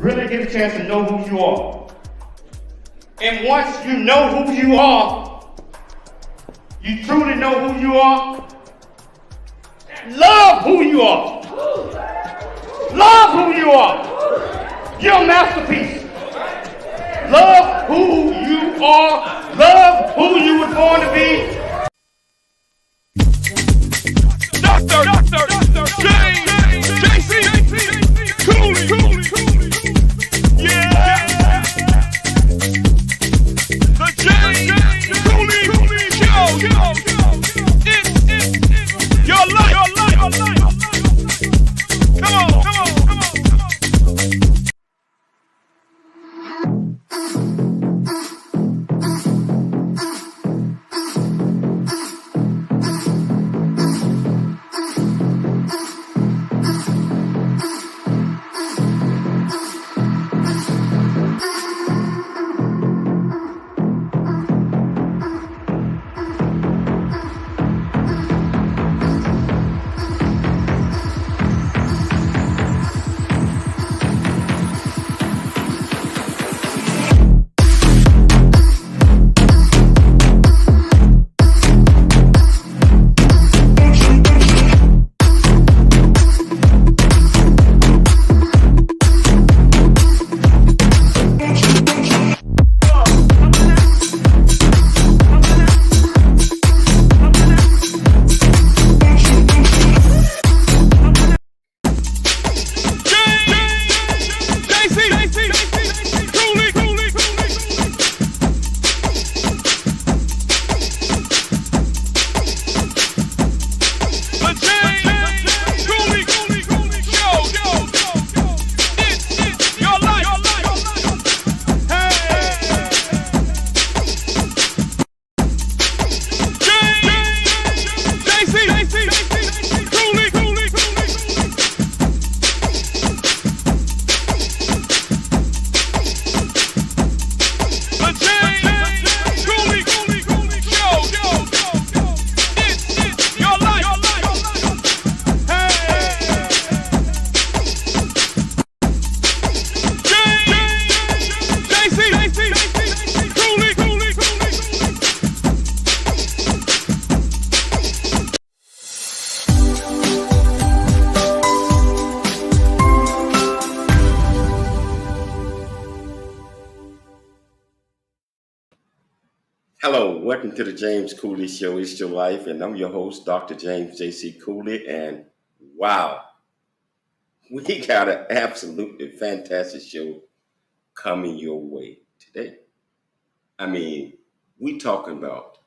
really get a chance to know who you are. And once you know who you are, you truly know who you are, love who you are. Love who you are. You're a masterpiece. Love who you are. Love who you were born to be. Dr. J.C. Cooley. Yeah. The J. Cooley Show. It's your life. Come on. Hello, welcome to the James Cooley Show. It's your life, and I'm your host, Dr. James J.C. Cooley. And wow, we got an absolutely fantastic show coming your way today. I mean, we talking about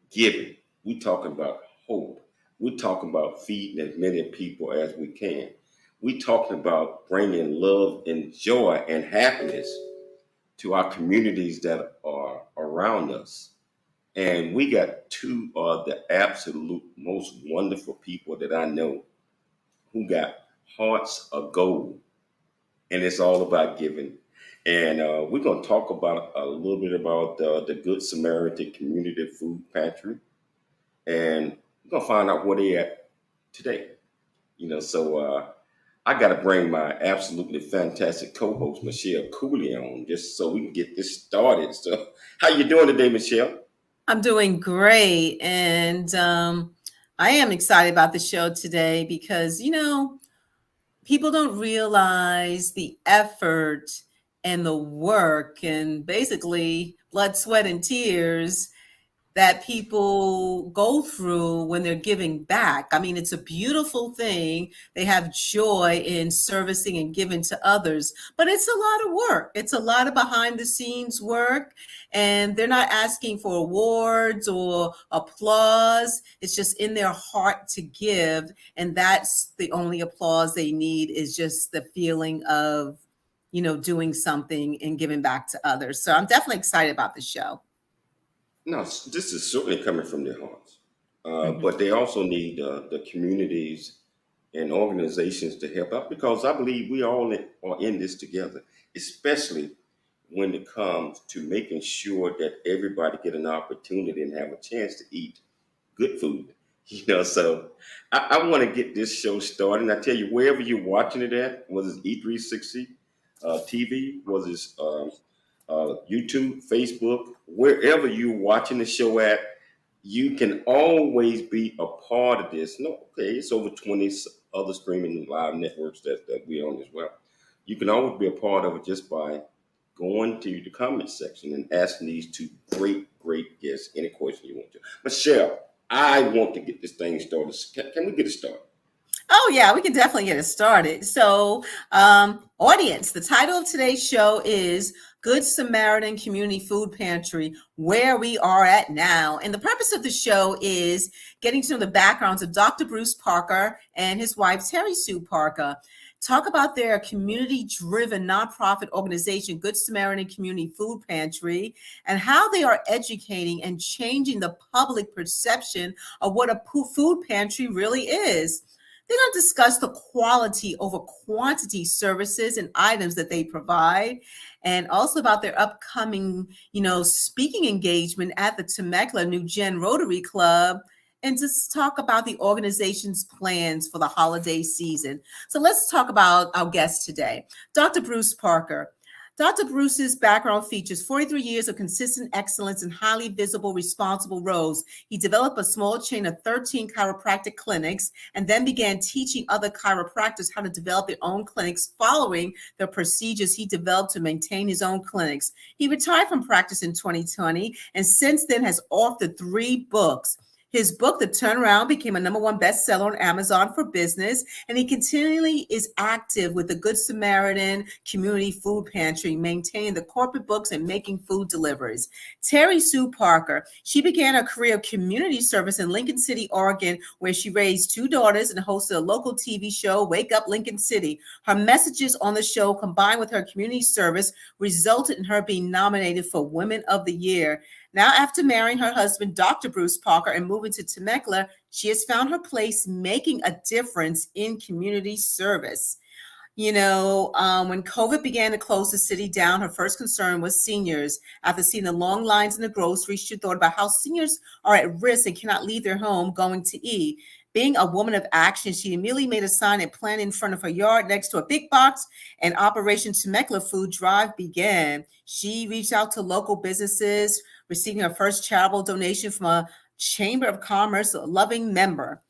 giving. We talking about hope. We talking about feeding as many people as we can. We talking about bringing love and joy and happiness to our communities that are around us. And we got two of the absolute most wonderful people that I know who got hearts of gold. And it's all about giving. And we're going to talk about a little bit about the Good Samaritan Community Food Pantry. And we're going to find out where they at today. So I got to bring my absolutely fantastic co-host, Michelle Cooley, on just so we can get this started. So how you doing today, Michelle? I'm doing great. And I am excited about the show today because, people don't realize the effort and the work and basically blood, sweat, and tears that people go through when they're giving back. I mean, it's a beautiful thing. They have joy in servicing and giving to others, but it's a lot of work. It's a lot of behind the scenes work, and they're not asking for awards or applause. It's just in their heart to give, and that's the only applause they need, is just the feeling of, doing something and giving back to others. So I'm definitely excited about the show. No, this is certainly coming from their hearts. But they also need the communities and organizations to help out because I believe we all are in this together, especially when it comes to making sure that everybody get an opportunity and have a chance to eat good food. So I want to get this show started. And I tell you, wherever you're watching it at, whether it's E360 TV, was it YouTube, Facebook, wherever you're watching the show at, you can always be a part of this. No, okay, it's over 20 other streaming live networks that we own as well. You can always be a part of it just by going to the comment section and asking these two great guests any question you want to. Michelle, I want to get this thing started. Can we get it started? Oh, yeah, we can definitely get it started. So, audience, the title of today's show is Good Samaritan Community Food Pantry, where we are at now. And the purpose of the show is getting to know the backgrounds of Dr. Bruce Parker and his wife, Teri Sue Parker. Talk about their community-driven nonprofit organization, Good Samaritan Community Food Pantry, and how they are educating and changing the public perception of what a food pantry really is. They're going to discuss the quality over quantity services and items that they provide, and also about their upcoming, speaking engagement at the Temecula New Gen Rotary Club, and just talk about the organization's plans for the holiday season. So let's talk about our guest today, Dr. Bruce Parker. Dr. Bruce's background features 43 years of consistent excellence in highly visible, responsible roles. He developed a small chain of 13 chiropractic clinics and then began teaching other chiropractors how to develop their own clinics following the procedures he developed to maintain his own clinics. He retired from practice in 2020 and since then has authored 3 books. His book, The Turnaround, became a #1 bestseller on Amazon for business, and he continually is active with the Good Samaritan Community Food Pantry, maintaining the corporate books and making food deliveries. Teri Sue Parker, she began her career of community service in Lincoln City, Oregon, where she raised 2 daughters and hosted a local TV show, Wake Up Lincoln City. Her messages on the show, combined with her community service, resulted in her being nominated for Women of the Year. Now, after marrying her husband, Dr. Bruce Parker, and moving to Temecula, she has found her place making a difference in community service. When COVID began to close the city down, her first concern was seniors. After seeing the long lines in the grocery, she thought about how seniors are at risk and cannot leave their home going to eat. Being a woman of action, she immediately made a sign and planted in front of her yard next to a big box, and Operation Temecula Food Drive began. She reached out to local businesses, receiving her first charitable donation from a Chamber of Commerce loving member.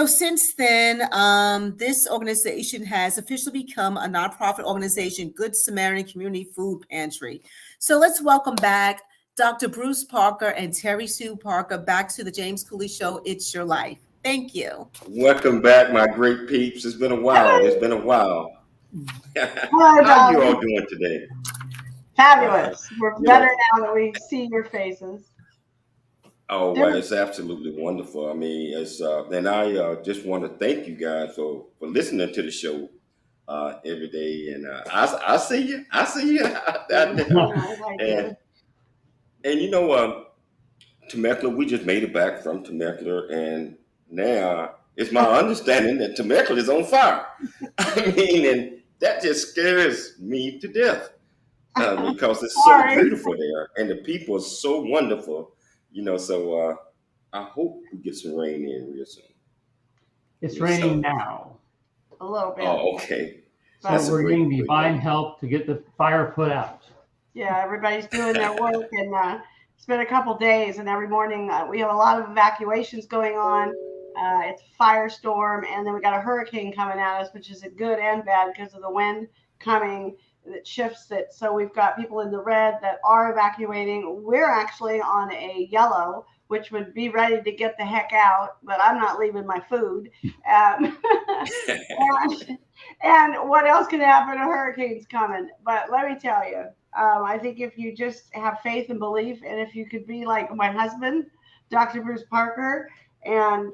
Since then, this organization has officially become a nonprofit organization, Good Samaritan Community Food Pantry. So let's welcome back Dr. Bruce Parker and Teri Sue Parker back to the James Cooley Show, It's Your Life. Thank you. Welcome back, my great peeps. It's been a while. It's been a while. Hello, How you all darling. doing today? Fabulous. We're You better know, now that we see your faces. oh, well, Doing it's absolutely wonderful. I mean, and I just want to thank you guys for listening to the show every day. And I see you. I see you out there. I And do. Temecula, we just made it back from Temecula, and now it's my understanding that Temecula is on fire. I mean, and that just scares me to death because it's so Sorry. beautiful there, and the people are so wonderful. So I hope we get some rain in real soon. It's raining So, now. A little bit. oh, okay, So that's But a we're getting great divine thing. help to get the fire put out. yeah, everybody's doing their work, and it's been a couple days, and every morning we have a lot of evacuations going on. It's a firestorm, and then we got a hurricane coming at us, which is a good and bad because of the wind coming that shifts it. So we've got people in the red that are evacuating. We're actually on a yellow, which would be ready to get the heck out, but I'm not leaving my food. Um, and, and what else can happen? A hurricane's coming. But let me tell you, I think if you just have faith and belief, and if you could be like my husband, Dr. Bruce Parker, and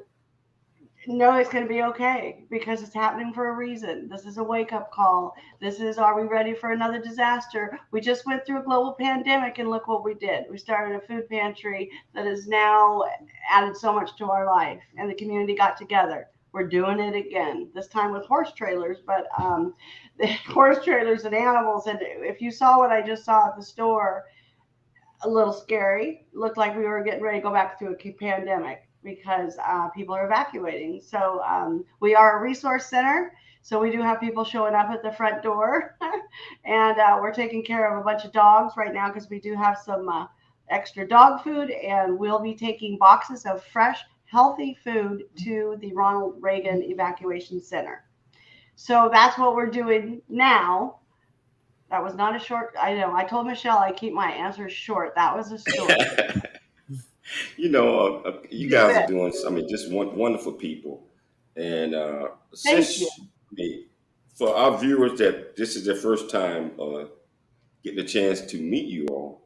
know it's going to be okay because it's happening for a reason. This is a wake up call. This is, are we ready for another disaster? We just went through a global pandemic and look what we did. We started a food pantry that has now added so much to our life, and the community got together. We're doing it again, this time with horse trailers, but the horse trailers and animals. And if you saw what I just saw at the store, a little scary. Looked like we were getting ready to go back to a pandemic because people are evacuating. So we are a resource center. So we do have people showing up at the front door, and we're taking care of a bunch of dogs right now because we do have some extra dog food, and we'll be taking boxes of fresh, healthy food to the Ronald Reagan Evacuation Center. So that's what we're doing now. That was not a short. I know. I told Michelle I keep my answers short. That was a story. You You guys are bet. doing, I mean, just wonderful people. And Thank you. since, I mean, for our viewers that this is their first time getting a chance to meet you all,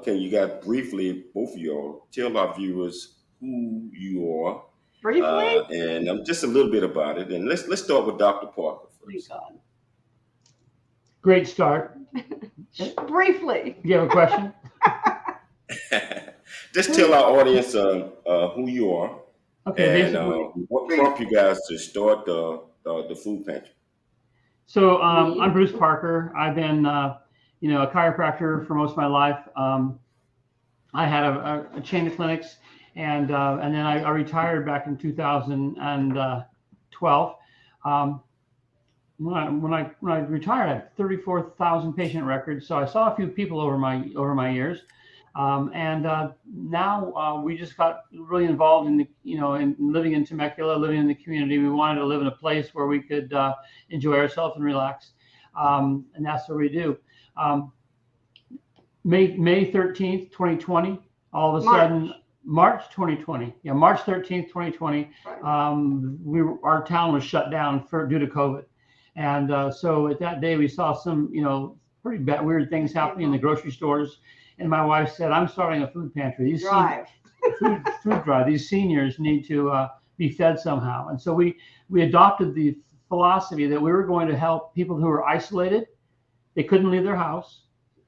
can you guys briefly, both of y'all, tell our viewers who you are Briefly. and just a little bit about it. And let's start with Dr. Parker Thank first. God. Great start. Briefly. You have a question? Just tell our audience who you are Okay, and basically. what prompted you guys to start the food pantry. So I'm Bruce Parker. I've been, a chiropractor for most of my life. I had a chain of clinics, and then I retired back in 2012. When I retired, I had 34,000 patient records. So I saw a few people over my years, now we just got really involved in in living in Temecula, living in the community. We wanted to live in a place where we could enjoy ourselves and relax, and that's what we do. May 13th, 2020, all of a sudden. March 2020. Yeah, March 13th, 2020. Our town was shut down due to COVID. And so at that day, we saw some, pretty bad, weird things happening in the grocery stores. And my wife said, "I'm starting a food pantry. Food drive. These seniors need to be fed somehow." And so we adopted the philosophy that we were going to help people who were isolated. They couldn't leave their house.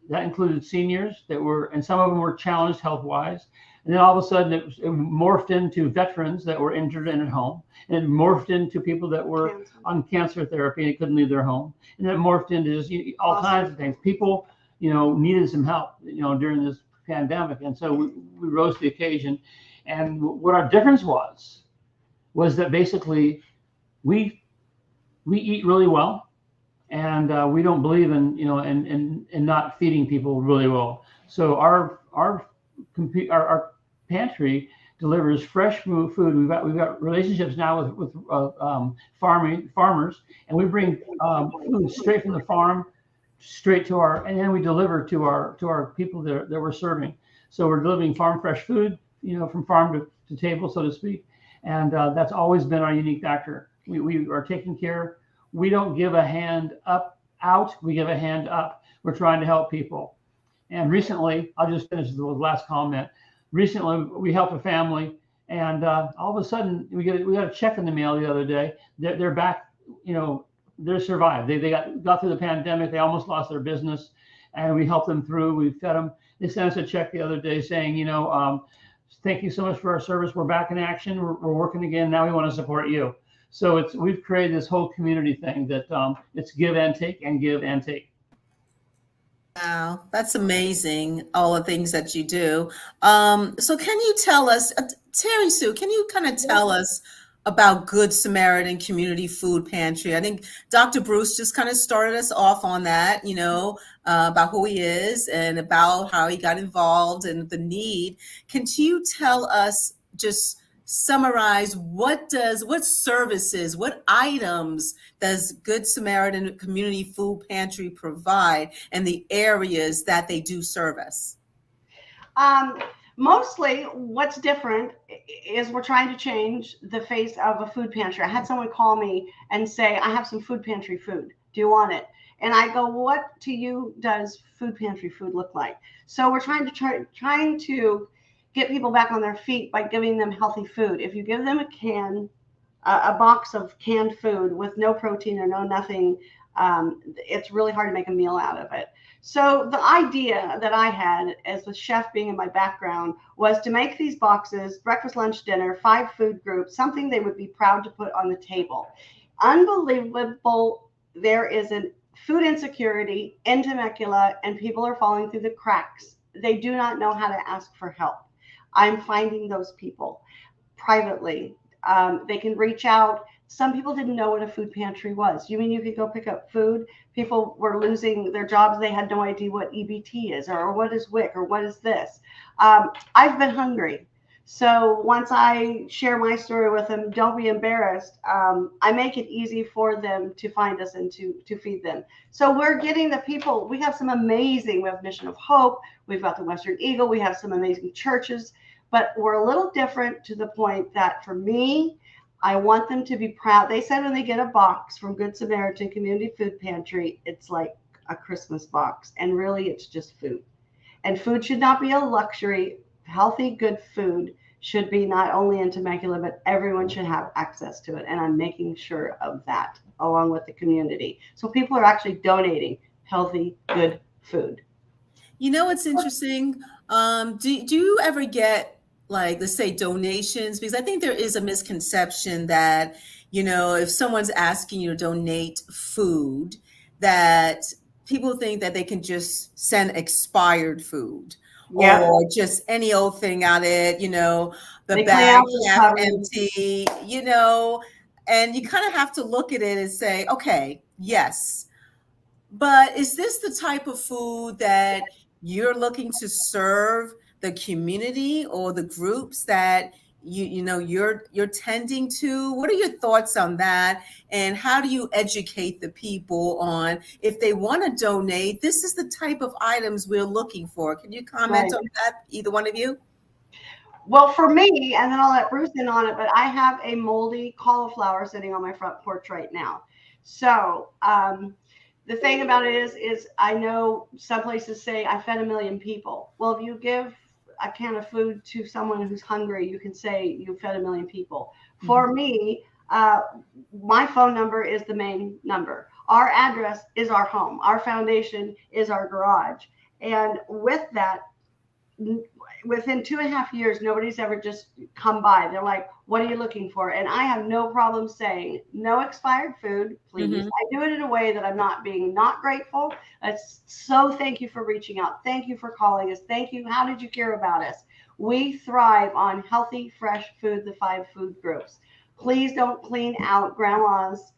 That included seniors and some of them were challenged health-wise. And then all of a sudden it morphed into veterans that were injured and at home. And it morphed into people that were on cancer therapy and couldn't leave their home. And it morphed into just all kinds of things. People, needed some help, during this pandemic. And so we rose to the occasion. And what our difference was that basically we eat really well. And we don't believe in, in not feeding people really well. So our pantry delivers fresh food. We've got relationships now with farmers, and we bring food straight from the farm, and then we deliver to our people that we're serving. So we're delivering farm fresh food, from farm to table, so to speak, and that's always been our unique factor. We are taking care. We don't give a hand out. We give a hand up. We're trying to help people. And recently, I'll just finish with the last comment. Recently, we helped a family, and all of a sudden, we got a check in the mail the other day. They're back. They're survived. They got through the pandemic. They almost lost their business, and we helped them through. We fed them. They sent us a check the other day saying, "Thank you so much for our service. We're back in action. We're working again. Now we want to support you." So we've created this whole community thing that it's give and take and give and take. Wow, that's amazing, all the things that you do. So can you tell us, Teri Sue, can you kind of tell us about Good Samaritan Community Food Pantry? I think Dr. Bruce just kind of started us off on that, about who he is and about how he got involved and the need. Can you tell us, just summarize, what services, what items does Good Samaritan Community Food Pantry provide and the areas that they do service? Mostly what's different is we're trying to change the face of a food pantry. I had someone call me and say, "I have some food pantry food. Do you want it?" And I go, "What to you does food pantry food look like?" So we're trying to get people back on their feet by giving them healthy food. If you give them a box of canned food with no protein or no nothing, it's really hard to make a meal out of it. So the idea that I had, as a chef being in my background, was to make these boxes, breakfast, lunch, dinner, 5 food groups, something they would be proud to put on the table. Unbelievable. There is a food insecurity in Temecula, and people are falling through the cracks. They do not know how to ask for help. I'm finding those people privately. They can reach out. Some people didn't know what a food pantry was. You mean you could go pick up food? People were losing their jobs. They had no idea what EBT is, or what is WIC, or what is this. I've been hungry. So once I share my story with them, don't be embarrassed. I make it easy for them to find us and to feed them. So we're getting the people. We have some amazing, we have Mission of Hope. We've got the Western Eagle. We have some amazing churches, but we're a little different to the point that for me, I want them to be proud. They said when they get a box from Good Samaritan Community Food Pantry, it's like a Christmas box. And really, it's just food. And food should not be a luxury. Healthy, good food should be not only in Temecula, but everyone should have access to it. And I'm making sure of that along with the community. So people are actually donating healthy, good food. You know, what's interesting. Do you ever get, like, let's say, donations? Because I think there is a misconception that, you know, if someone's asking you to donate food, that people think that they can just send expired food. Yeah. Or just any old thing at it, you know, the bag half empty, you know, and you kind of have to look at it and say, okay, yes, but is this the type of food that you're looking to serve the community or the groups that you know you're tending to? What are your thoughts on that? And how do you educate the people on, if they want to donate, this is the type of items we're looking for? Can you comment on that, either one of you? Well, for me, and then I'll let Bruce in on it, but I have a moldy cauliflower sitting on my front porch right now. So the thing about it is I know some places say I fed 1 million people. Well, if you give a can of food to someone who's hungry, you can say you fed 1 million people. Mm-hmm. For me, my phone number is the main number. Our address is our home. Our foundation is our garage. And with that, within 2.5 years, nobody's ever just come by. They're like, what are you looking for? And I have no problem saying no expired food, please. Mm-hmm. I do it in a way that I'm not being not grateful. So thank you for reaching out. Thank you for calling us. Thank you. How did you hear about us? We thrive on healthy, fresh food, the 5 food groups. Please don't clean out grandma's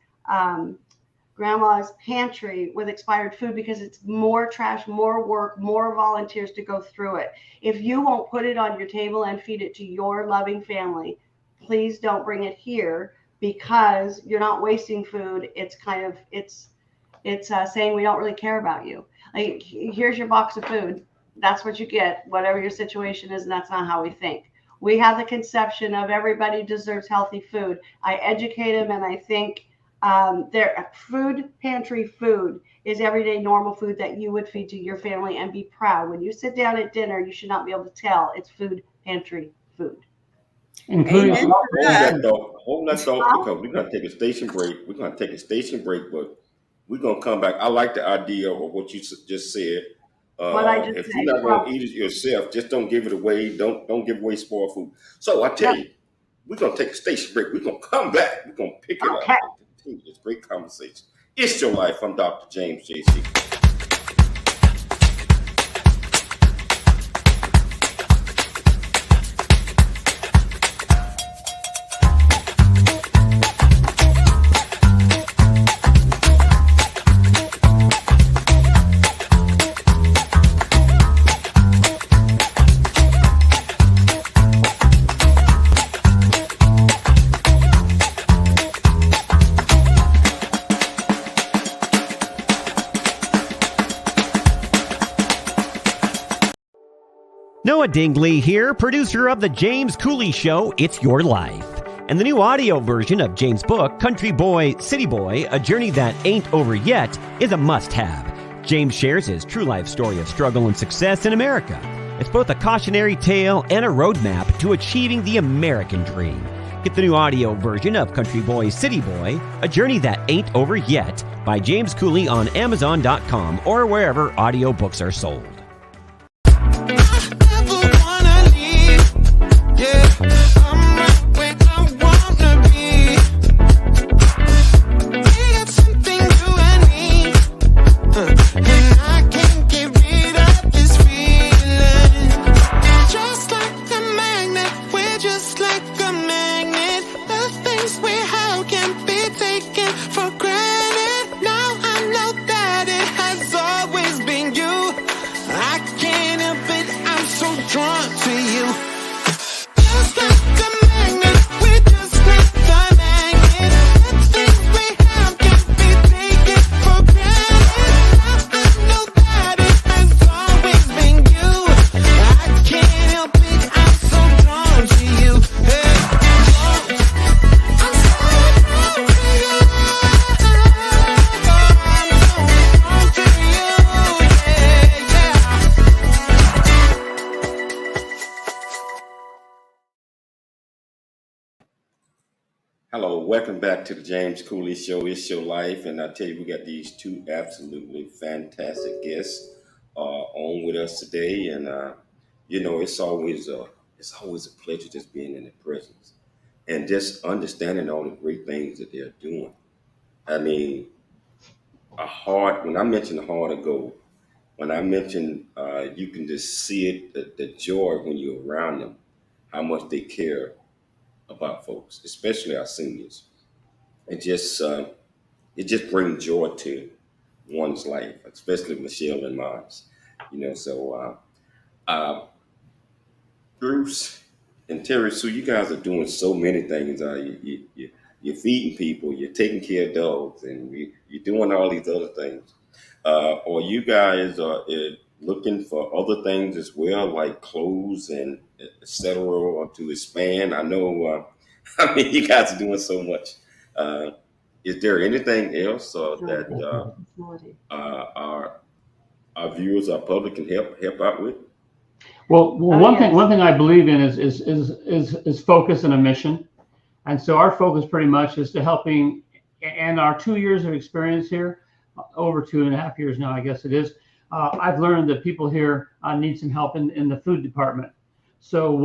pantry with expired food, because it's more trash, more work, more volunteers to go through it. If you won't put it on your table and feed it to your loving family, please don't bring it here, because you're not wasting food. It's kind of, it's saying we don't really care about you. Like, here's your box of food. That's what you get, whatever your situation is. And that's not how we think. We have the conception of everybody deserves healthy food. I educate them, and I think their food pantry food is everyday normal food that you would feed to your family and be proud. When you sit down at dinner, you should not be able to tell it's food pantry food. Including hold that thought, because we're going to take a station break. We're going to take a station break, but we're going to come back. I like the idea of what you just said. If you're not going to eat it yourself, just don't give it away. Don't give away spoiled food. So I tell you, we're going to take a station break. We're going to come back. We're going to pick it up and continue this great conversation. It's Your Life. I'm Dr. James J.C. Noah Dingley here, producer of The James Cooley Show, It's Your Life. And the new audio version of James' book, Country Boy, City Boy, A Journey That Ain't Over Yet, is a must-have. James shares his true life story of struggle and success in America. It's both a cautionary tale and a roadmap to achieving the American dream. Get the new audio version of Country Boy, City Boy, A Journey That Ain't Over Yet by James Cooley on Amazon.com or wherever audiobooks are sold. Just like a magnet, the things we have can it for granted. Now I know that it has always been you. I can't help it, I'm so drawn to you. Just like the magnet, we're just like the magnet. The things we have can't be taken for granted. Now I know that it has always been you. I can't help it, I'm so drawn to you. Hey, I'm so drawn to you. I'm so drawn to you. Yeah, yeah. Hello, welcome back to the James Cooley Show. It's your life, and I tell you, we got these two absolutely fantastic guests on with us today, and it's always a pleasure just being in their presence and just understanding all the great things that they're doing. I mean, when I mentioned a heart of gold, when I mentioned you can just see it, the joy when you're around them, how much they care about folks, especially our seniors. It just it just brings joy to one's life, especially Michelle and Mars. So Bruce and Teri Sue, you guys are doing so many things. You're feeding people, you're taking care of dogs, and you're doing all these other things. Or you guys are looking for other things as well, like clothes and et cetera, or to expand. I know, I mean, you guys are doing so much. Uh, is there anything else that our viewers, our public can help out with? Well, one thing I believe in is focus and a mission. And so our focus pretty much is to helping, and our 2 years of experience here, over 2.5 years now, I guess it is. I've learned that people here need some help in the food department. So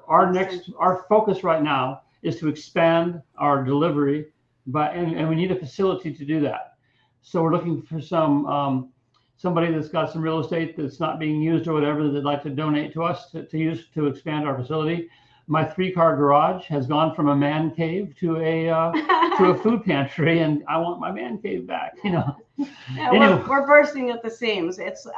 our focus right now is to expand our delivery, and we need a facility to do that. So we're looking for somebody that's got some real estate that's not being used or whatever that they'd like to donate to us to use to expand our facility. My 3-car garage has gone from a man cave to a food pantry, and I want my man cave back. Yeah, Anyway. we're bursting at the seams. It's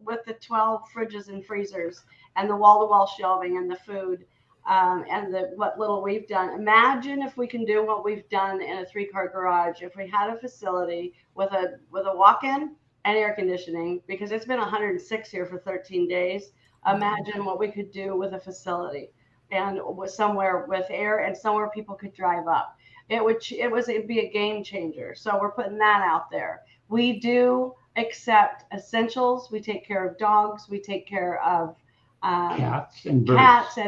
with the 12 fridges and freezers and the wall-to-wall shelving and the food and what little we've done. Imagine if we can do what we've done in a 3-car garage. If we had a facility with a walk-in and air conditioning, because it's been 106 here for 13 days. Imagine what we could do with a facility and with somewhere with air and somewhere people could drive up. It'd be a game changer. So we're putting that out there. We do accept essentials. We take care of dogs. We take care of Cats and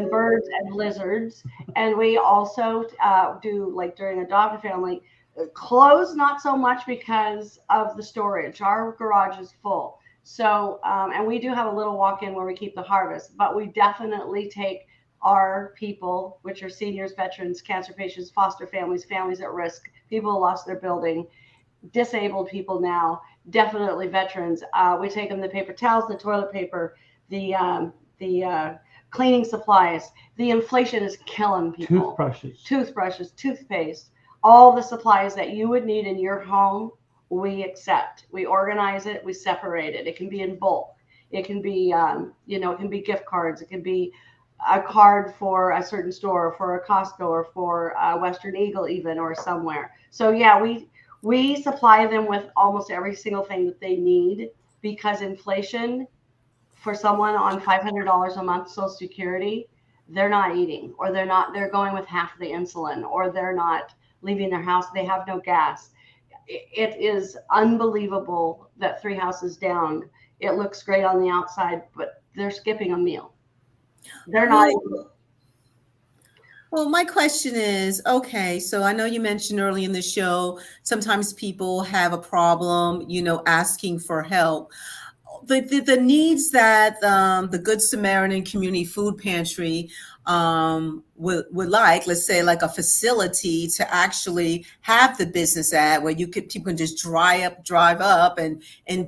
birds and lizards. And we also do, like during a dog family, clothes, not so much because of the storage. Our garage is full. So, and we do have a little walk-in where we keep the harvest, but we definitely take our people, which are seniors, veterans, cancer patients, foster families, families at risk, people who lost their building, disabled people now, definitely veterans. We take them the paper towels, the toilet paper, the cleaning supplies. The inflation is killing people. Toothbrushes, toothpaste, all the supplies that you would need in your home, we accept. We organize it, we separate it. It can be in bulk. It can be, it can be gift cards. It can be a card for a certain store, for a Costco, or for Western Eagle even, or somewhere. So yeah, we supply them with almost every single thing that they need, because inflation for someone on $500 a month Social Security, they're not eating, or they're going with half the insulin, or they're not leaving their house. They have no gas. It is unbelievable that 3 houses down, it looks great on the outside, but they're skipping a meal. They're not. Well, my question is, okay, so I know you mentioned early in the show, sometimes people have a problem, asking for help. The needs that the Good Samaritan Community Food Pantry would like, let's say, like a facility to actually have the business at, where people can just drive up and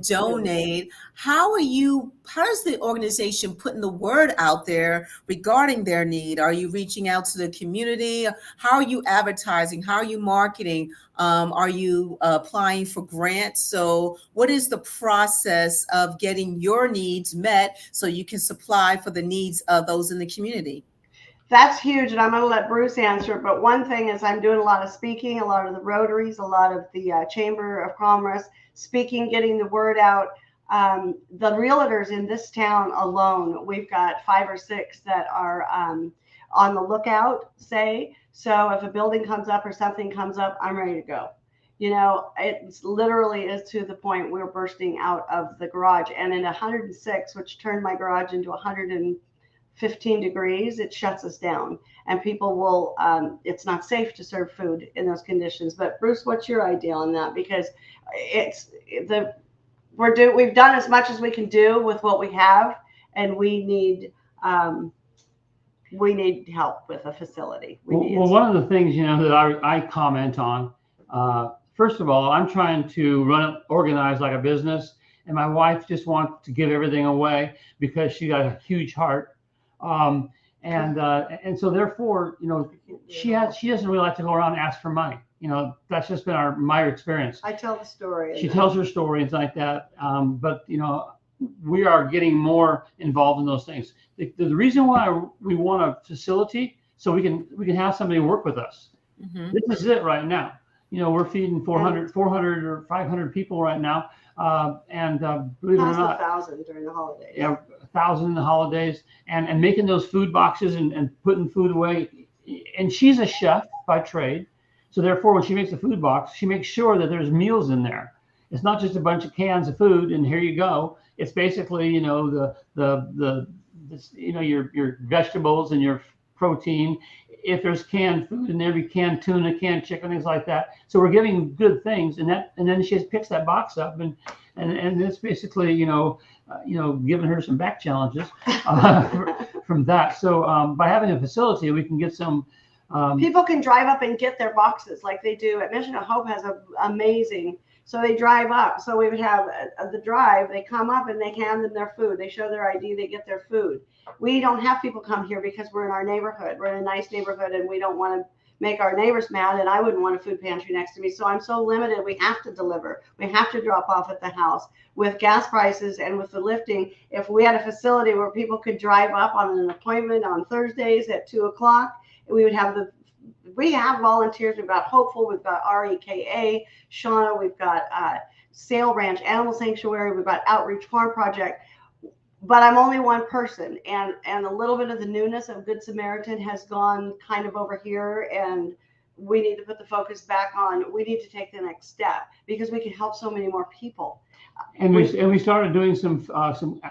donate. How does the organization putting the word out there regarding their need? Are you reaching out to the community? How are you advertising? How are you marketing? Are you applying for grants? So what is the process of getting your needs met so you can supply for the needs of those in the community? That's huge, and I'm going to let Bruce answer. But one thing is, I'm doing a lot of speaking, a lot of the Rotaries, a lot of the Chamber of Commerce, speaking, getting the word out. The realtors in this town alone, we've got 5 or 6 that are on the lookout, say. So if a building comes up or something comes up, I'm ready to go. You know, it's literally is to the point we're bursting out of the garage. And in 106, which turned my garage into 115 degrees, it shuts us down, and people will it's not safe to serve food in those conditions. But Bruce, what's your idea on that? Because we've done as much as we can do with what we have, and we need help with a facility. Well, one of the things, that I comment on, first of all, I'm trying to organize like a business, and my wife just wants to give everything away because she got a huge heart. And so therefore, she doesn't really like to go around and ask for money. That's just been my experience. I tell the story. She tells her story and like that. But we are getting more involved in those things. The reason why we want a facility, so we can have somebody work with us. Mm-hmm. This is it right now. We're feeding 400 or 500 people right now. And believe it or not, 1,000 during the holidays. Yeah, 1,000 in the holidays, and making those food boxes and putting food away. And she's a chef by trade, so therefore, when she makes a food box, she makes sure that there's meals in there. It's not just a bunch of cans of food and here you go. It's basically, your vegetables and your protein. If there's canned food in there, be canned tuna, canned chicken, things like that. So we're giving good things, and then she just picks that box up, and it's basically giving her some back challenges from that. So by having a facility, we can get some. People can drive up and get their boxes like they do at Mission of Hope has an amazing. So they drive up. So we would have the drive. They come up and they hand them their food. They show their ID. They get their food. We don't have people come here because we're in our neighborhood. We're in a nice neighborhood, and we don't want to make our neighbors mad. And I wouldn't want a food pantry next to me. So I'm so limited. We have to deliver. We have to drop off at the house. With gas prices and with the lifting, if we had a facility where people could drive up on an appointment on Thursdays at 2:00, we would have we have volunteers. We've got Hopeful, we've got REKA, Shauna, we've got Sail Ranch Animal Sanctuary, we've got Outreach Farm Project. But I'm only one person, and a little bit of the newness of Good Samaritan has gone kind of over here, and we need to put the focus back on. We need to take the next step because we can help so many more people. And we started doing some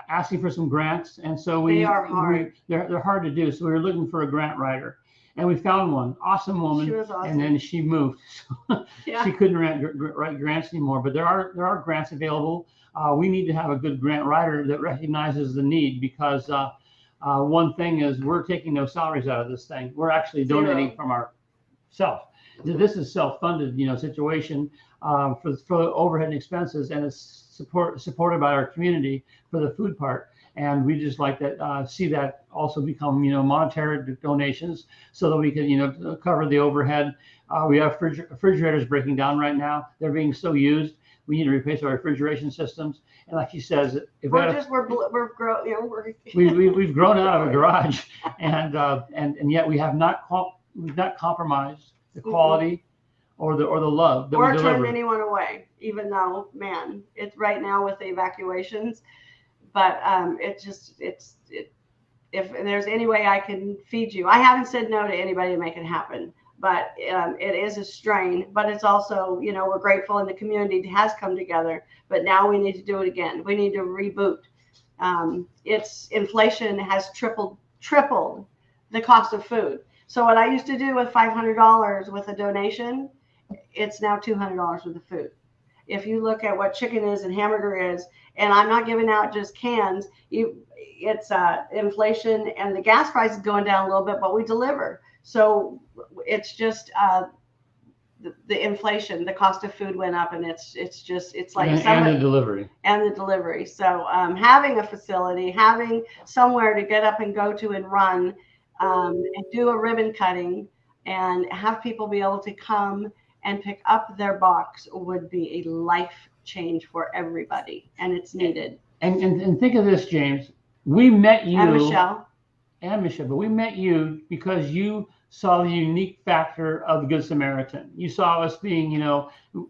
asking for some grants, and so they are hard. They're hard to do. So we were looking for a grant writer. And we found one awesome woman, she was awesome. And then she moved. Yeah. She couldn't write grants anymore. But there are grants available. We need to have a good grant writer that recognizes the need, because one thing is we're taking no salaries out of this thing. We're actually donating from ourselves. This is self-funded, situation for overhead and expenses, and it's supported by our community for the food part. And we just like that, see that also become, monetary donations so that we can, cover the overhead. We have refrigerators breaking down right now. They're being so used. We need to replace our refrigeration systems. And like she says, if we've grown out of a garage, and yet we have not compromised the quality or the love that we deliver. Or turned anyone away, even though, man, it's right now with the evacuations. But if there's any way I can feed you, I haven't said no to anybody to make it happen. But it is a strain. But it's also, we're grateful, and the community has come together. But now we need to do it again. We need to reboot. Inflation has tripled the cost of food. So what I used to do with $500 with a donation, it's now $200 worth of food. If you look at what chicken is and hamburger is, and I'm not giving out just cans, it's inflation and the gas price is going down a little bit, but we deliver. So it's just the inflation, the cost of food went up, and it's like and the delivery. So having a facility, having somewhere to get up and go to and run, and do a ribbon cutting, and have people be able to come and pick up their box would be a life change for everybody, and it's needed. And think of this, James. We met you and Michelle, but we met you because you saw the unique factor of the Good Samaritan. You saw us being,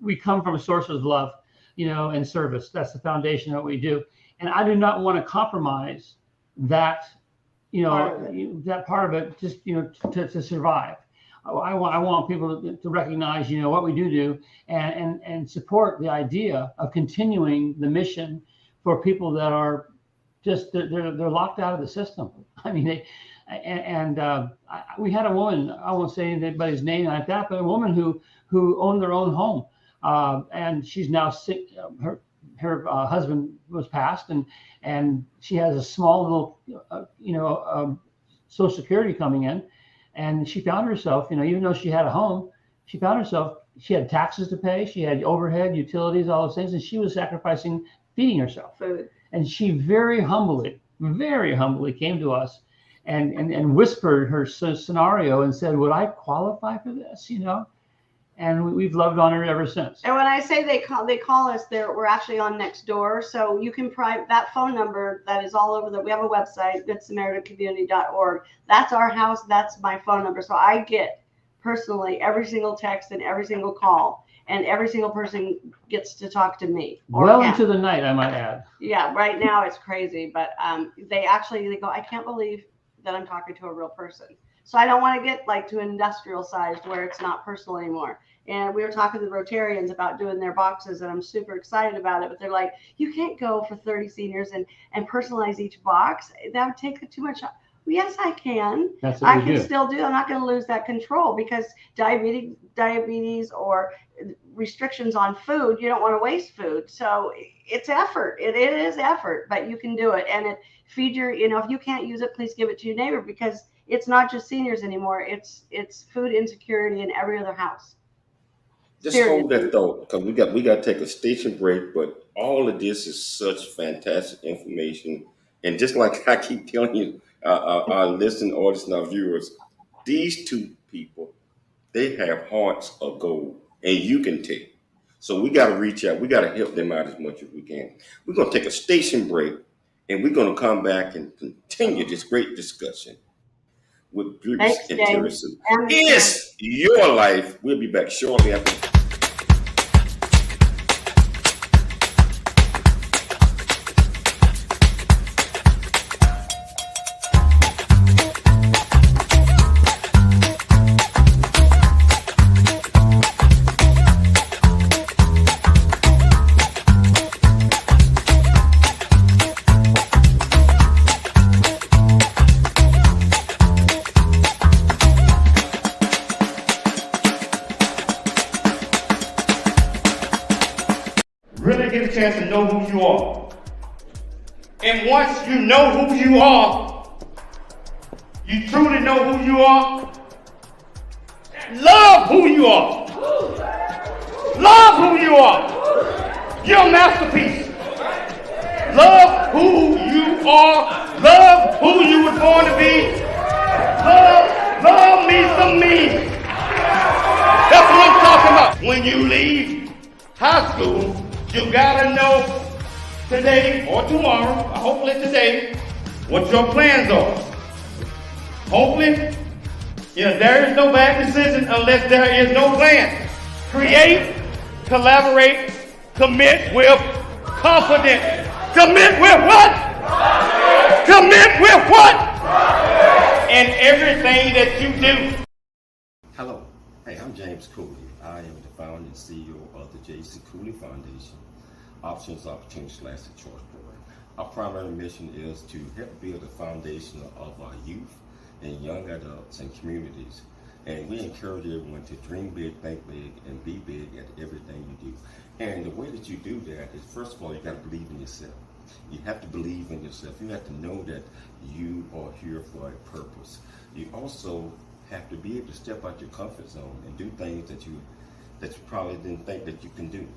we come from a source of love, and service. That's the foundation of what we do. And I do not want to compromise that, that part of it, just, to survive. I want people to recognize, what we do and support the idea of continuing the mission for people that are just, they're locked out of the system. I mean, we had a woman, I won't say anybody's name like that, but a woman who owned their own home, and she's now sick. Her husband was passed, and she has a small little, Social Security coming in, and she found herself, even though she had a home, she had taxes to pay, she had overhead, utilities, all those things, and she was sacrificing feeding herself. food. And she very humbly came to us and whispered her scenario and said, would I qualify for this? And we've loved on her ever since. And when I say they call us, we're actually on Nextdoor. So you can that phone number that is all over we have a website, goodsamaritancommunity.org. That's our house. That's my phone number. So I get personally every single text and every single call, and every single person gets to talk to me. Well into the night, I might add. Yeah, right now it's crazy, but they go, I can't believe that I'm talking to a real person. So I don't want to get like to industrial sized where it's not personal anymore. And we were talking to the Rotarians about doing their boxes, and I'm super excited about it. But they're like, you can't go for 30 seniors and personalize each box. That would take too much. Well, yes, I can. That's what I can still do. I'm not going to lose that control, because diabetes or restrictions on food, you don't want to waste food. So it's effort. It is effort, but you can do it. And feed your, if you can't use it, please give it to your neighbor, because it's not just seniors anymore. It's food insecurity in every other house. Just hold that thought, because we got to take a station break. But all of this is such fantastic information, and just like I keep telling you, our listening audience and our viewers, these two people, they have hearts of gold, and you can tell. So we got to reach out. We got to help them out as much as we can. We're going to take a station break, and we're going to come back and continue this great discussion with Bruce and Teri Sue. It's your life. We'll be back shortly after. Really get a chance to know who you are. And once you know who you are, you truly know who you are, love who you are. Love who you are. You're a masterpiece. Love who you are. Love who you were born to be. Love me some me. That's what I'm talking about. When you leave high school, you gotta know today or tomorrow, or hopefully today, what your plans are. Hopefully, there is no bad decision unless there is no plan. Create, collaborate, commit with confidence. Commit with what? Commit with what? And everything that you do. Hello. Hey, I'm James Cooley. I am the founder and CEO of the J.C. Cooley Foundation, Options, Opportunities, Lasting Choice Program. Our primary mission is to help build a foundation of our youth and young adults and communities. And we encourage everyone to dream big, think big, and be big at everything you do. And the way that you do that is, first of all, you got to believe in yourself. You have to believe in yourself. You have to know that you are here for a purpose. You also have to be able to step out your comfort zone and do things that you probably didn't think that you can do.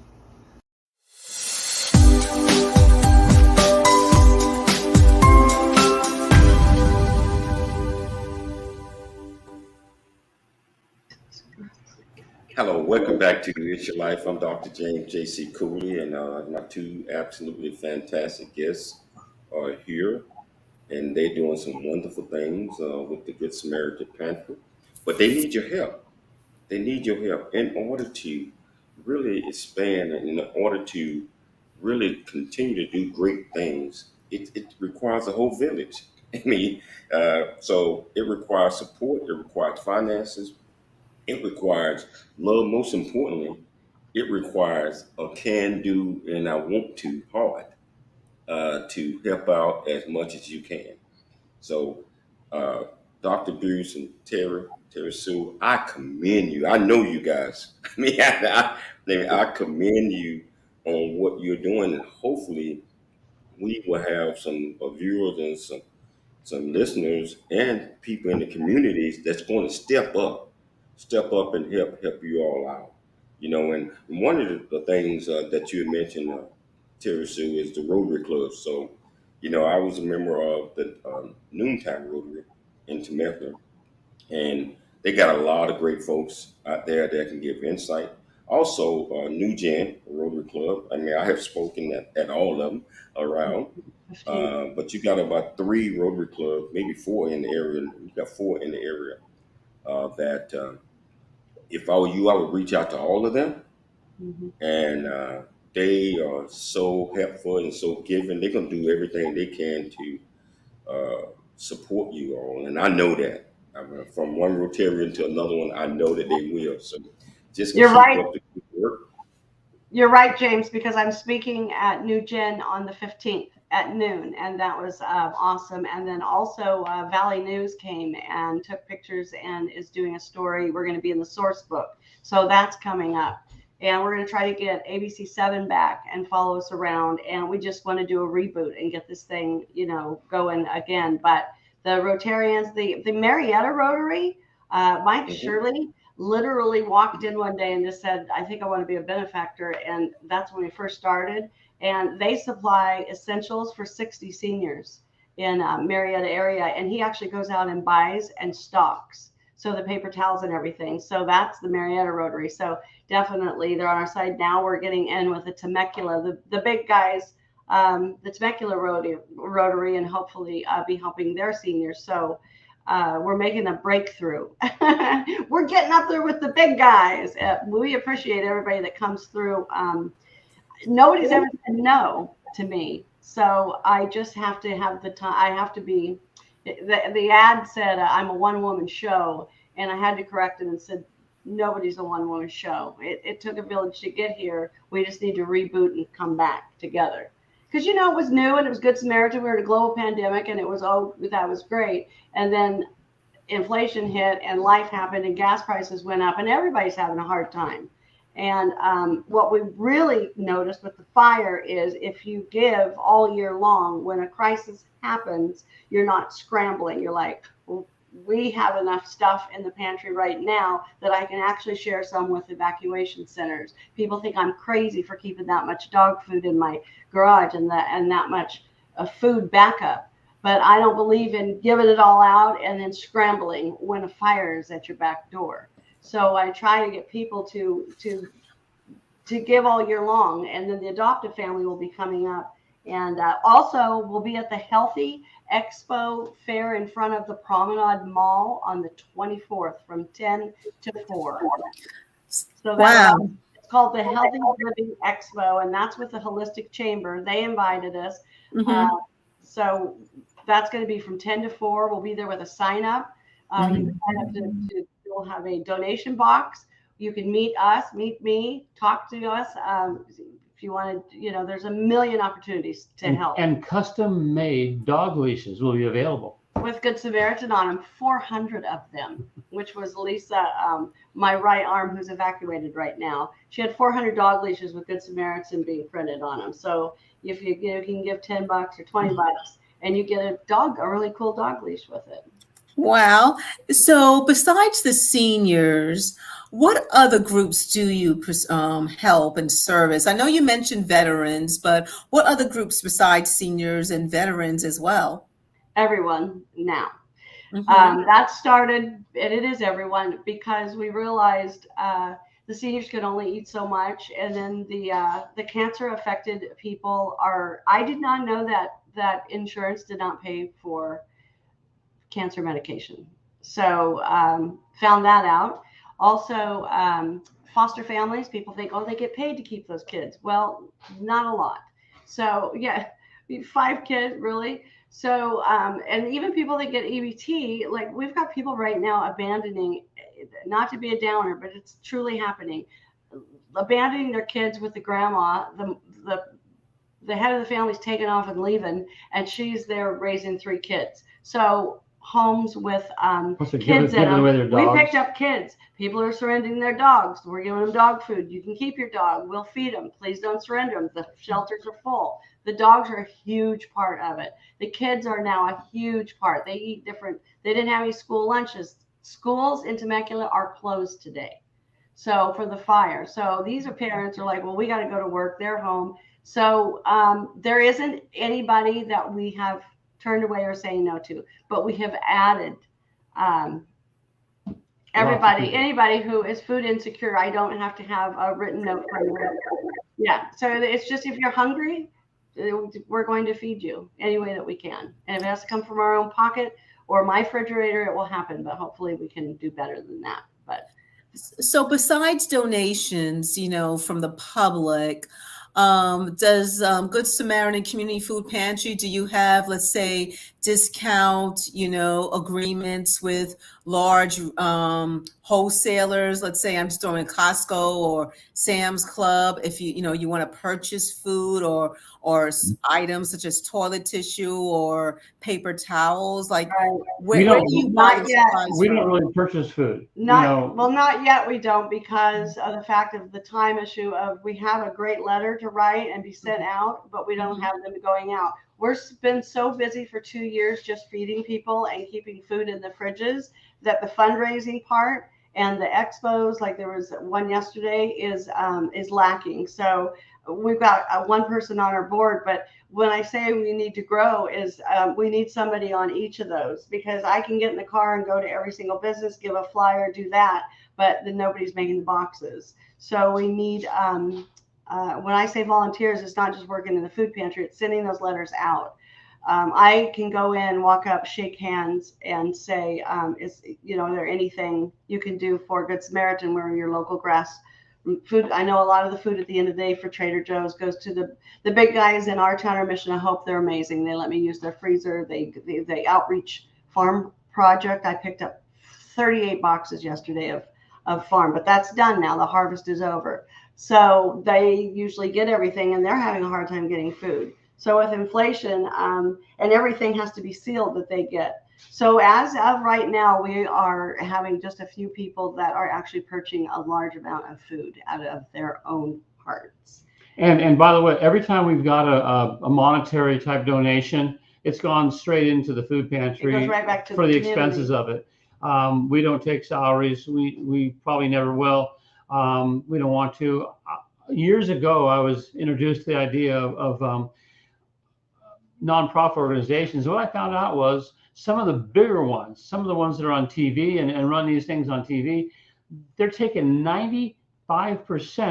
Hello, welcome back to It's Your Life. I'm Dr. James J.C. Cooley, and my two absolutely fantastic guests are here, and they're doing some wonderful things with the Good Samaritan Pantry. But they need your help. They need your help in order to really expand and in order to really continue to do great things. It requires a whole village. I mean, so it requires support, it requires finances, it requires love. Most importantly, it requires a can do and I want to heart to help out as much as you can. So, uh, Dr. Bruce and Teri Sue, I commend you. I know you guys. I commend you on what you're doing, and hopefully, we will have some viewers and some listeners and people in the communities that's going to step up and help you all out. You know, and one of the things that you had mentioned, Teri Sue, is the Rotary Club. So, you know, I was a member of the Noontime Rotary in Temecula, and they got a lot of great folks out there that can give insight. Also, New Gen Rotary Club. I mean, I have spoken at all of them around, 15. but you got about 3 Rotary clubs, maybe 4 in the area. You got 4 in the area that if I were you, I would reach out to all of them, Mhm. and they are so helpful and so giving. They're gonna do everything they can to support you all, and I know that. I mean, from one Rotarian to another one, I know that they will. So just You're keep right. up the good work. You're right, James, because I'm speaking at New Gen on the 15th at noon, and that was awesome. And then also Valley News came and took pictures and is doing a story. We're going to be in the source book, so that's coming up. And we're going to try to get ABC7 back and follow us around. And we just want to do a reboot and get this thing, going again. But the Rotarians, the Marietta Rotary, Mike Hmm. Shirley, literally walked in one day and just said, I think I want to be a benefactor. And that's when we first started. And they supply essentials for 60 seniors in Marietta area. And he actually goes out and buys and stocks. So the paper towels and everything. So that's the Marietta Rotary. So definitely they're on our side now. We're getting in with the Temecula, the big guys, the Temecula Rotary, and hopefully be helping their seniors. So we're making a breakthrough. We're getting up there with the big guys. We appreciate everybody that comes through. Nobody's ever said no to me. So I just have to have the time. I have to be, the ad said I'm a one-woman show, and I had to correct it and said, nobody's a one-woman show. It took a village to get here. We just need to reboot and come back together. Because, it was new and it was Good Samaritan. We were in a global pandemic and it was, that was great. And then inflation hit and life happened and gas prices went up and everybody's having a hard time. And what we really noticed with the fire is if you give all year long, when a crisis happens, you're not scrambling. You're like, well, we have enough stuff in the pantry right now that I can actually share some with evacuation centers. People think I'm crazy for keeping that much dog food in my garage and that much food backup. But I don't believe in giving it all out and then scrambling when a fire is at your back door. So I try to get people to give all year long, and then the adoptive family will be coming up, and also we'll be at the Healthy Expo Fair in front of the Promenade Mall on the 24th from 10 to 4. So Wow. it's called the Healthy Living Expo, and that's with the Holistic Chamber. They invited us. Mhm. So that's going to be from 10 to 4. We'll be there with a sign up. You can sign up we'll have a donation box. You can meet us, meet me, talk to us. If you want to, there's a million opportunities to help. And custom made dog leashes will be available. with Good Samaritan on them, 400 of them, which was Lisa, my right arm, who's evacuated right now. She had 400 dog leashes with Good Samaritan being printed on them. So if you can give $10 or $20, and you get a really cool dog leash with it. Wow. So besides the seniors, what other groups do you help and service? I know you mentioned veterans, but what other groups besides seniors and veterans as well? Everyone now. Mm-hmm. That started, and it is everyone, because we realized the seniors could only eat so much, and then the cancer affected people are. I did not know that insurance did not pay for cancer medication, so found that out. Also, foster families, people think, oh, they get paid to keep those kids. Well, not a lot. So yeah, 5 kids really. So and even people that get EBT, like we've got people right now abandoning, not to be a downer, but it's truly happening, abandoning their kids with the grandma. The head of the family's taken off and leaving, and she's there raising 3 kids. So homes with kids in them. We picked up kids. People are surrendering their dogs. We're giving them dog food. You can keep your dog. We'll feed them. Please don't surrender them. The shelters are full. The dogs are a huge part of it. The kids are now a huge part. They eat different. They didn't have any school lunches. Schools in Temecula are closed today. So for the fire. So these are parents are like, well, we got to go to work. They're home. So there isn't anybody that we have turned away or saying no to, but we have added anybody who is food insecure. I don't have to have a written note from them. Yeah. So it's just, if you're hungry, we're going to feed you any way that we can. And if it has to come from our own pocket or my refrigerator, it will happen, but hopefully we can do better than that. But so besides donations, from the public, does Good Samaritan Community Food Pantry, do you have, let's say, discount, agreements with large wholesalers? Let's say I'm just throwing Costco or Sam's Club. If you want to purchase food or items such as toilet tissue or paper towels, like where do you buy supplies? We don't really purchase food. Not yet. We don't, because of the fact of the time issue of, we have a great letter to write and be sent out, but we don't have them going out. We've been so busy for 2 years just feeding people and keeping food in the fridges that the fundraising part and the expos, like there was one yesterday, is lacking. So we've got one person on our board, but when I say we need to grow is we need somebody on each of those, because I can get in the car and go to every single business, give a flyer, do that, but then nobody's making the boxes. So we need, when I say volunteers, it's not just working in the food pantry, it's sending those letters out. I can go in, walk up, shake hands, and say, is there anything you can do for Good Samaritan? We're your local grass food. I know a lot of the food at the end of the day for Trader Joe's goes to the big guys in our town or Mission of Hope. They're amazing. They let me use their freezer. They outreach farm project. I picked up 38 boxes yesterday of farm, but that's done now. The harvest is over. So they usually get everything, and they're having a hard time getting food. So with inflation, and everything has to be sealed that they get. So as of right now, we are having just a few people that are actually purchasing a large amount of food out of their own hearts. And by the way, every time we've got a monetary type donation, it's gone straight into the food pantry. It goes right back to for the expenses of it. We don't take salaries. We probably never will. We don't want to. Years ago, I was introduced to the idea of nonprofit organizations. What I found out was some of the bigger ones, some of the ones that are on TV and run these things on TV, they're taking 95%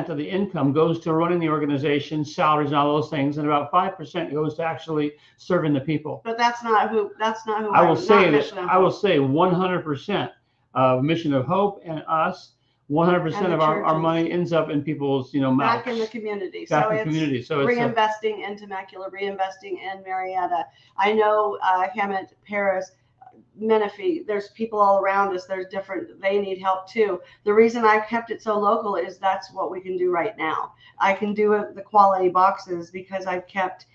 of the income goes to running the organization, salaries, and all those things, and about 5% goes to actually serving the people. But that's not who. I will say that. I will say 100% of Mission of Hope and us. 100% of our money ends up in people's, mouths. Back in the community. Back in the community. So it's reinvesting in Temecula, reinvesting in Marietta. I know Hammett, Paris, Menifee, there's people all around us. There's different, they need help too. The reason I've kept it so local is that's what we can do right now. I can do the quality boxes because I've kept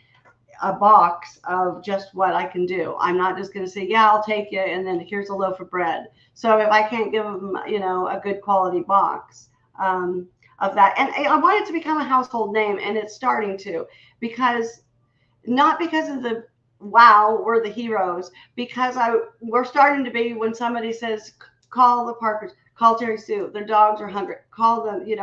a box of just what I can do. I'm not just going to say, yeah, I'll take you, and then here's a loaf of bread. So if I can't give them, a good quality box of that, and I want it to become a household name, and it's starting to, because not because of the wow, we're the heroes, because we're starting to be, when somebody says, call the Parkers, call Teri Sue, their dogs are hungry, call them. We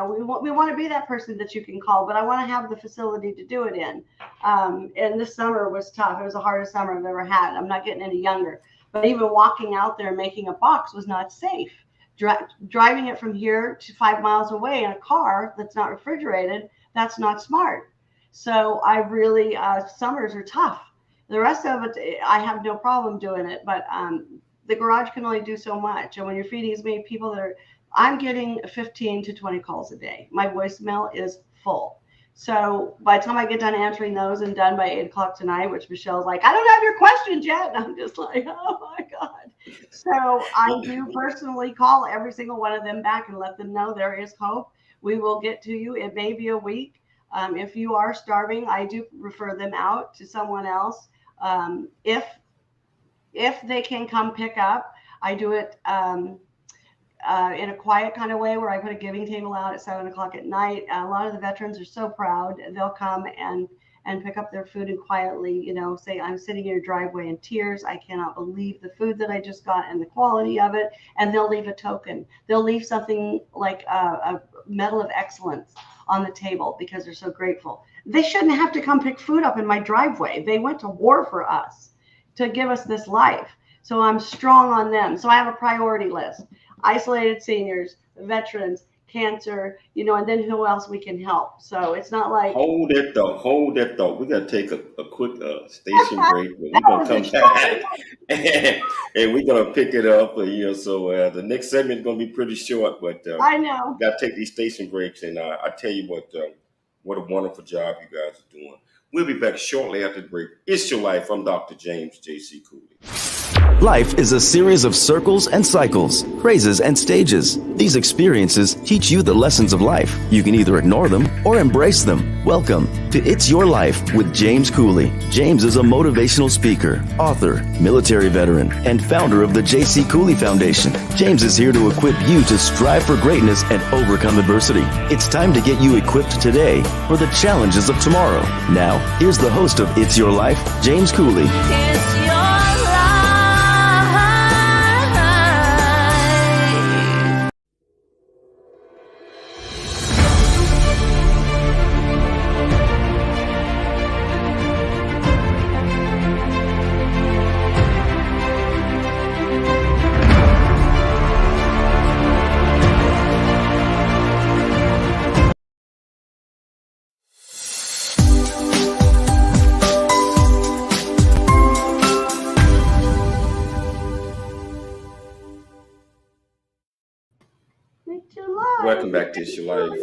want to be that person that you can call, but I want to have the facility to do it in. And this summer was tough. It was the hardest summer I've ever had. I'm not getting any younger, but even walking out there and making a box was not safe. Driving it from here to 5 miles away in a car that's not refrigerated, that's not smart. So I really, summers are tough. The rest of it, I have no problem doing it, but the garage can only do so much. And when you're feeding as many people I'm getting 15 to 20 calls a day. My voicemail is full. So by the time I get done answering those and done by 8 o'clock tonight, which Michelle's like, I don't have your questions yet. And I'm just like, oh my God. So I do personally call every single one of them back and let them know there is hope. We will get to you. It may be a week. If you are starving, I do refer them out to someone else. If they can come pick up, I do it in a quiet kind of way, where I put a giving table out at 7 o'clock at night. A lot of the veterans are so proud. They'll come and pick up their food and quietly, say, I'm sitting in your driveway in tears. I cannot believe the food that I just got and the quality of it. And they'll leave a token. They'll leave something like a medal of excellence on the table because they're so grateful. They shouldn't have to come pick food up in my driveway. They went to war for us to give us this life. So I'm strong on them. So I have a priority list: isolated seniors, veterans, cancer, and then who else we can help. So it's not like, hold that thought. We got to take a quick station break, but we're going to come back and we're going to pick it up. So the next segment is going to be pretty short, but I know. we got to take these station breaks. And I tell you what a wonderful job you guys are doing. We'll be back shortly after the break. It's Your Life. I'm Dr. James J.C. Cooley. Life is a series of circles and cycles, phrases and stages. These experiences teach you the lessons of life. You can either ignore them or embrace them. Welcome to It's Your Life with James Cooley. James is a motivational speaker, author, military veteran, and founder of the J.C. Cooley Foundation. James is here to equip you to strive for greatness and overcome adversity. It's time to get you equipped today for the challenges of tomorrow. Now, here's the host of It's Your Life, James Cooley. It's your life. Welcome back to It's Your Life.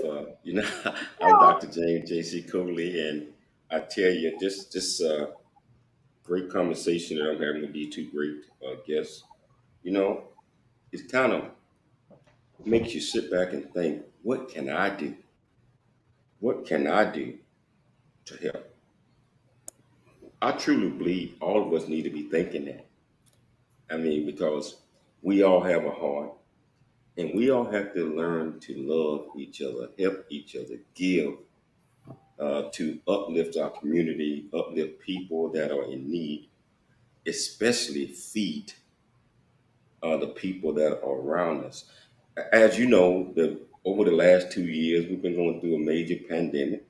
I'm Dr. James J.C. Cooley, and I tell you, this great conversation that I'm having with these two great guests, it kind of makes you sit back and think, what can I do? What can I do to help? I truly believe all of us need to be thinking that. I mean, because we all have a heart, and we all have to learn to love each other, help each other, give, to uplift our community, uplift people that are in need, especially feed the people that are around us. As you know, over the last 2 years, we've been going through a major pandemic,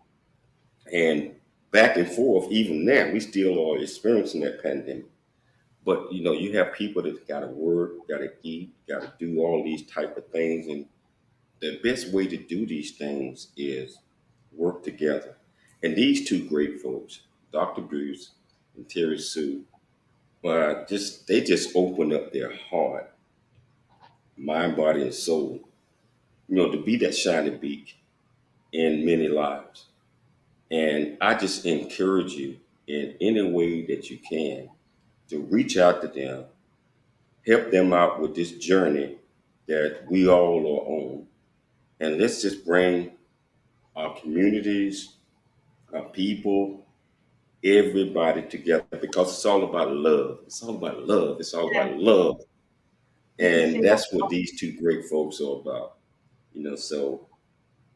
and back and forth, even now, we still are experiencing that pandemic. But you have people that got to work, got to eat, got to do all these type of things, and the best way to do these things is work together. And these two great folks, Dr. Bruce and Teri Sue, they just opened up their heart, mind, body, and soul, to be that shining beacon in many lives. And I just encourage you in any way that you can to reach out to them, help them out with this journey that we all are on. And let's just bring our communities, our people, everybody together because it's all about love. It's all about love. It's all about love. And that's what these two great folks are about. So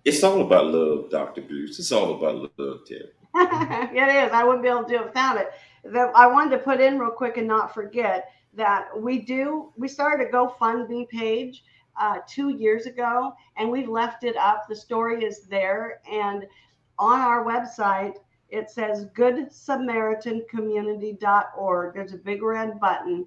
it's all about love, Dr. Bruce. It's all about love, Terry. It is. I wouldn't be able to do it without it. I wanted to put in real quick and not forget that we started a GoFundMe page 2 years ago, and we've left it up. The story is there, and on our website it says GoodSamaritanCommunity.org. There's a big red button.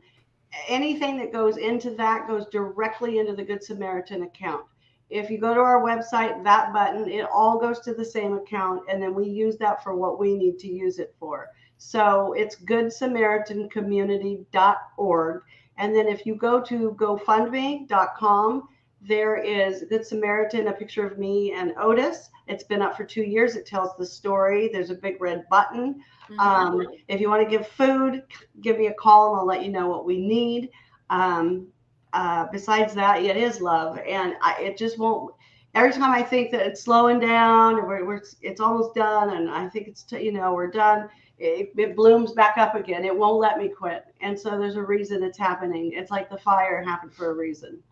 Anything that goes into that goes directly into the Good Samaritan account. If you go to our website, that button, it all goes to the same account, and then we use that for what we need to use it for. So it's GoodSamaritanCommunity.org. And then if you go to GoFundMe.com, there is Good Samaritan, a picture of me and Otis. It's been up for 2 years. It tells the story. There's a big red button. If you want to give food, give me a call and I'll let you know what we need. Besides that, it is love. And it just won't, every time I think that it's slowing down or it's almost done and I think it's, we're done, it blooms back up again. It won't let me quit. And so there's a reason it's happening. It's like the fire happened for a reason.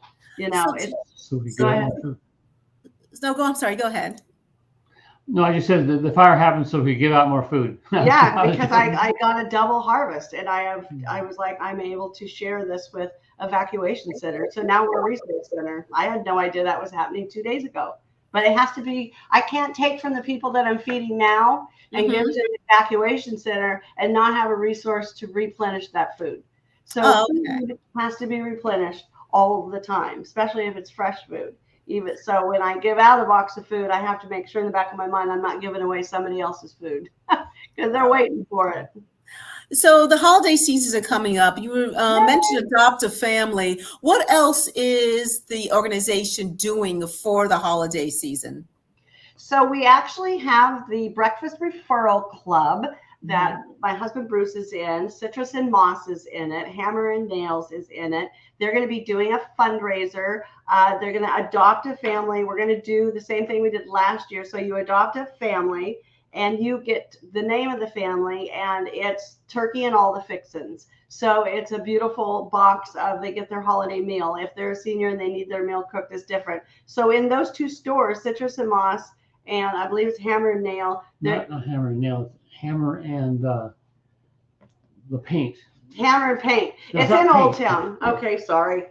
I'm sorry, go ahead. No, I just said the fire happened so we give out more food. Yeah, because I got a double harvest, and I was like, I'm able to share this with evacuation center. So now we're a resource center. I had no idea that was happening 2 days ago. But it has to be, I can't take from the people that I'm feeding now and give to the evacuation center and not have a resource to replenish that food. So food has to be replenished all the time, especially if it's fresh food. Even so, when I give out a box of food, I have to make sure in the back of my mind I'm not giving away somebody else's food because they're waiting for it. So the holiday seasons are coming up. You mentioned Adopt a Family. What else is the organization doing for the holiday season? So we actually have the Breakfast Referral Club that my husband Bruce is in. Citrus and Moss is in it. Hammer and Nails is in it. They're going to be doing a fundraiser. They're going to adopt a family. We're going to do the same thing we did last year. So you adopt a family and you get the name of the family, and it's turkey and all the fixins. So it's a beautiful box of, they get their holiday meal. If they're a senior and they need their meal cooked, it's different. So in those two stores, Citrus and Moss, and I believe it's Hammer and Nail. Not Hammer and Nail, Hammer and the paint. Hammer and Paint. It's in Old Town. Okay, sorry.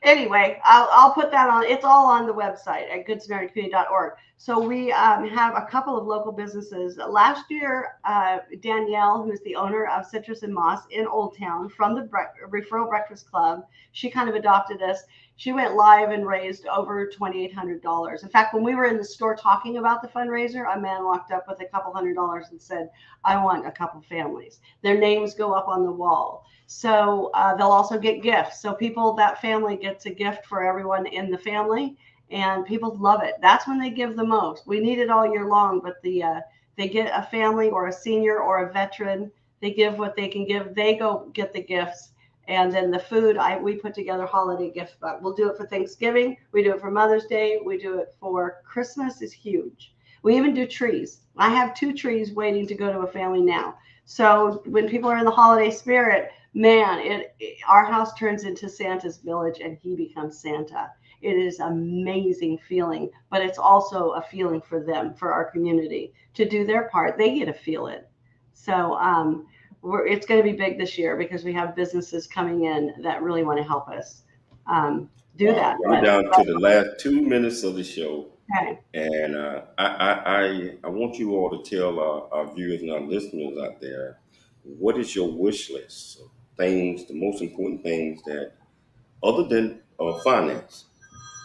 Anyway, I'll put that on. It's all on the website at GoodSamaritanCommunity.org. So we have a couple of local businesses. Last year, Danielle, who's the owner of Citrus and Moss in Old Town from the Referral Breakfast Club, she kind of adopted us. She went live and raised over $2,800. In fact, when we were in the store talking about the fundraiser, a man walked up with a couple $100 and said, I want a couple families. Their names go up on the wall. So they'll also get gifts. So that family gets a gift for everyone in the family, and people love it. That's when they give the most. We need it all year long, but they get a family or a senior or a veteran. They give what they can give. They go get the gifts. And then the food, we put together holiday gifts. We'll do it for Thanksgiving. We do it for Mother's Day. We do it for Christmas is huge. We even do trees. I have 2 trees waiting to go to a family now. So when people are in the holiday spirit, man, our house turns into Santa's village and he becomes Santa. It is an amazing feeling, but it's also a feeling for them, for our community, to do their part. They get to feel it. So it's going to be big this year because we have businesses coming in that really want to help us do that. We're down to the last 2 minutes of the show. Okay. And I want you all to tell our viewers and our listeners out there, what is your wish list? So things, the most important things that, other than finance,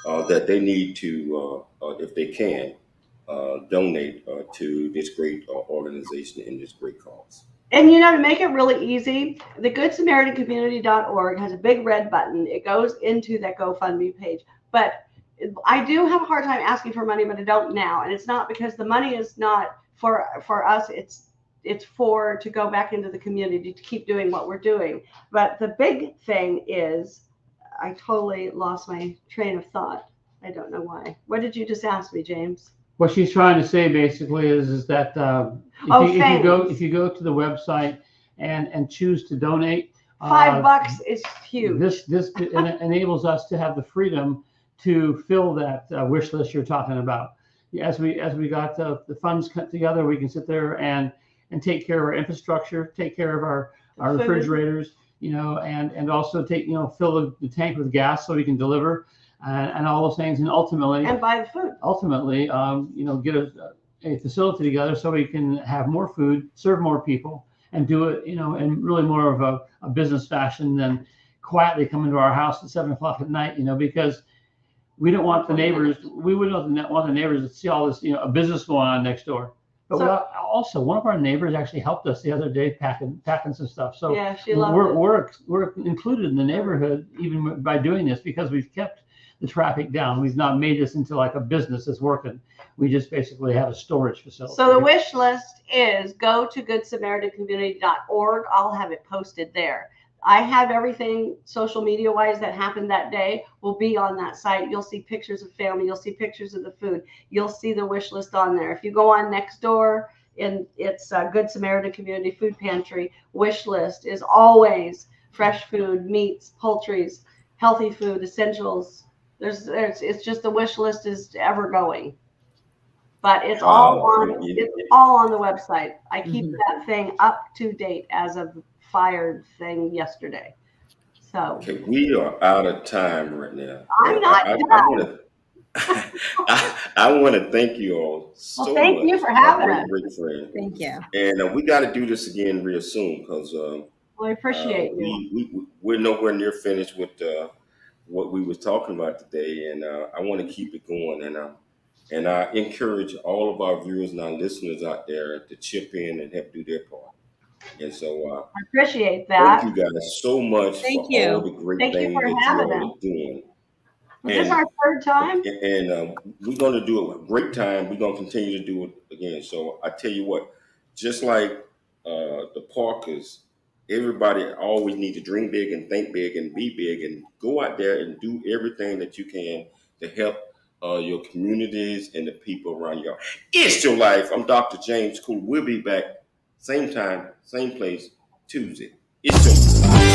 that they need to, if they can, donate to this great organization and this great cause. And, to make it really easy, the GoodSamaritanCommunity.org has a big red button. It goes into that GoFundMe page. But I do have a hard time asking for money, but I don't now. And it's not because the money is not for us. It's to go back into the community to keep doing what we're doing. But the big thing is, I totally lost my train of thought. I don't know why. What did you just ask me, James? What she's trying to say basically is that If you go to the website and choose to donate, $5 is huge. This enables us to have the freedom to fill that wish list you're talking about. As we got the funds cut together, we can sit there and take care of our infrastructure, take care of our refrigerators, and also fill the tank with gas so we can deliver and all those things, and ultimately buy the food. Ultimately, get a facility together so we can have more food, serve more people, and do it, in really more of a business fashion than quietly come into our house at 7 o'clock at night, because we don't want the neighbors. We wouldn't want the neighbors to see all this, a business going on next door. But also, one of our neighbors actually helped us the other day packing some stuff. So yeah, she loved it. We're included in the neighborhood even by doing this because we've kept the traffic down. We've not made this into like a business that's working. We just basically have a storage facility. So the wish list is go to GoodSamaritanCommunity.org. I'll have it posted there. I have everything social media wise that happened that day will be on that site. You'll see pictures of family. You'll see pictures of the food. You'll see the wish list on there. If you go on next door, and it's Good Samaritan Community Food Pantry, wish list is always fresh food, meats, poultries, healthy food, essentials. It's just the wish list is ever going, but it's all on the website. I keep that thing up to date as of fired thing yesterday. So okay, we are out of time right now. I'm not done. I want to thank you all so much. Thank you for having us. Great friend. Thank you. And we got to do this again real soon because I appreciate you. We're nowhere near finished with what we was talking about today, and I want to keep it going. And I encourage all of our viewers and our listeners out there to chip in and help do their part. And so I appreciate that. Thank you guys so much for all the great things that you all are doing. This is our third time. And we're going to do it a great time. We're going to continue to do it again. So I tell you what, just like the Parkers, everybody always need to dream big and think big and be big and go out there and do everything that you can to help your communities and the people around you. It's your life. I'm Dr. James Cool. We'll be back same time, same place, Tuesday. It's your life.